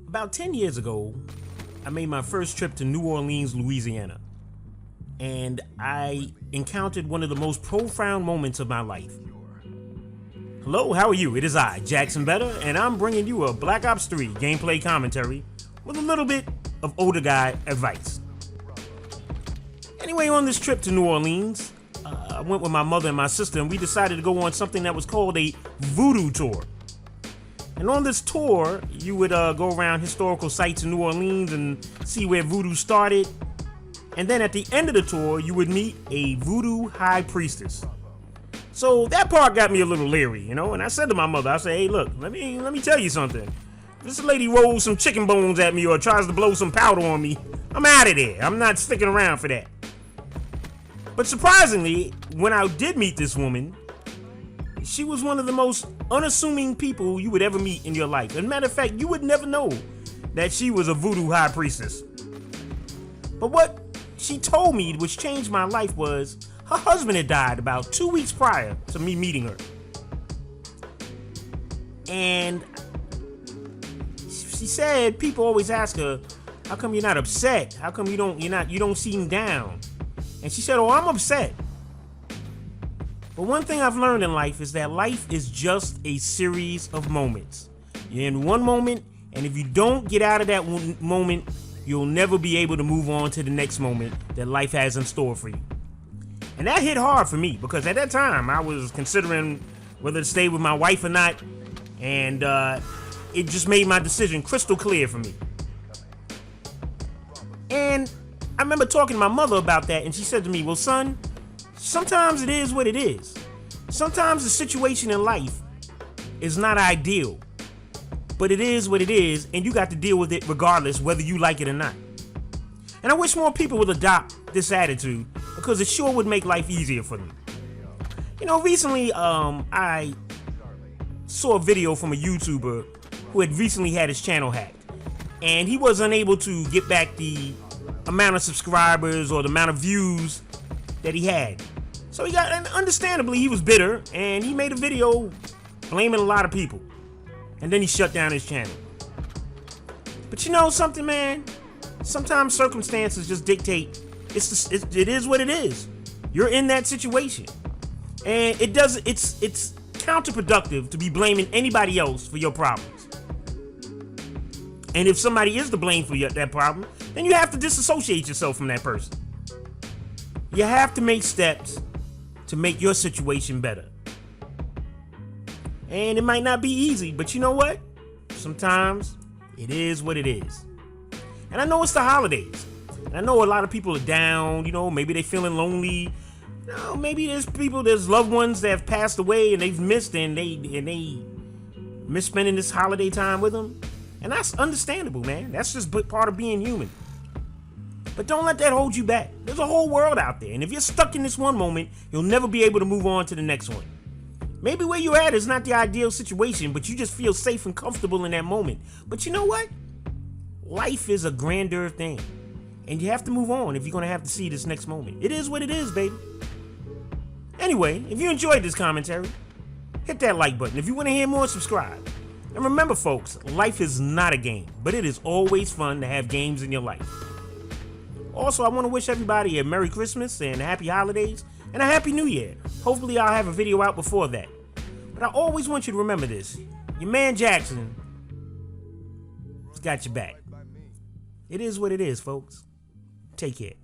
About 10 years ago, I made my first trip to New Orleans, Louisiana, and I encountered one of the most profound moments of my life. Hello, how are you? It is I, Jackson Better, and I'm bringing you a Black Ops 3 gameplay commentary with a little bit of older guy advice. Anyway, on this trip to New Orleans, I went with my mother and my sister, and we decided to go on something that was called a voodoo tour. And on this tour, you would go around historical sites in New Orleans and see where voodoo started. And then at the end of the tour, you would meet a voodoo high priestess. So that part got me a little leery, you know, and I said to my mother, I said, hey, look, let me tell you something. If this lady rolls some chicken bones at me or tries to blow some powder on me, I'm out of there. I'm not sticking around for that. But surprisingly, when I did meet this woman, she was one of the most unassuming people you would ever meet in your life. As a matter of fact, you would never know that she was a voodoo high priestess. But what she told me, which changed my life, was her husband had died about 2 weeks prior to me meeting her. And she said people always ask her, how come you're not upset? How come you don't seem down? And she said, oh, I'm upset. But one thing I've learned in life is that life is just a series of moments. You're in one moment, and if you don't get out of that moment, you'll never be able to move on to the next moment that life has in store for you. And that hit hard for me, because at that time, I was considering whether to stay with my wife or not, and it just made my decision crystal clear for me. And I remember talking to my mother about that, and she said to me, well, son, sometimes it is what it is. Sometimes the situation in life is not ideal, but it is what it is, and you got to deal with it regardless whether you like it or not. And I wish more people would adopt this attitude, because it sure would make life easier for them. You know, recently I saw a video from a YouTuber who had recently had his channel hacked, and he was unable to get back the amount of subscribers or the amount of views that he had. So he got, and understandably, he was bitter, and he made a video blaming a lot of people. And then he shut down his channel. But you know something, man? Sometimes circumstances just dictate. It is what it is. You're in that situation. And it's counterproductive to be blaming anybody else for your problems. And if somebody is to blame for that problem, then you have to disassociate yourself from that person. You have to make steps to make your situation better. And it might not be easy, but you know what? Sometimes it is what it is. And I know it's the holidays. And I know a lot of people are down, you know, maybe they're feeling lonely. You know, maybe there's loved ones that have passed away and they've missed, and they miss spending this holiday time with them. And that's understandable, man. That's just part of being human. But don't let that hold you back. There's a whole world out there, and if you're stuck in this one moment, you'll never be able to move on to the next one. Maybe where you're at is not the ideal situation, but you just feel safe and comfortable in that moment. But you know what? Life is a grandeur thing, and you have to move on if you're going to have to see this next moment. It is what it is, baby. Anyway, if you enjoyed this commentary, hit that like button. If you want to hear more, subscribe. And remember, folks, life is not a game, but it is always fun to have games in your life. Also, I want to wish everybody a Merry Christmas and Happy Holidays and a Happy New Year. Hopefully, I'll have a video out before that. But I always want you to remember this. Your man Jackson has got your back. It is what it is, folks. Take care.